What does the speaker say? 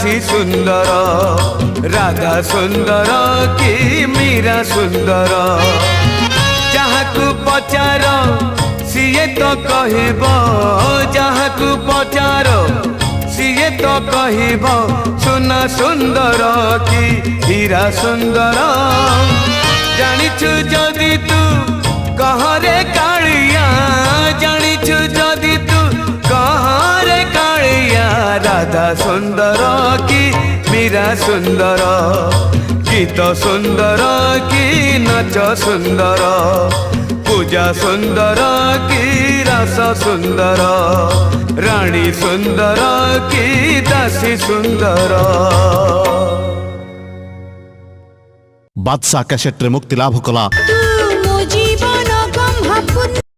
दासी सुंदर राधा सुंदर कि मीरा सुंदर जहाकू पचार सीए तो कहब जहाकू पचार सीए तो कहब सुना सुंदर कि हीरा सुंदर जानिछु जदि तू कहरे कालिया जानिछु जदि तू कहरे कालिया राधा सुंदर कि मीरा सुंदर गीत सुंदर कि नाच सुंदर पूजा सुंदर कि रस सुंदर रानी सुंदर कि दासी सुंदर। बादशाह कैसेट्रे मुक्ति लाभ कला तू मो जीवन गम्हा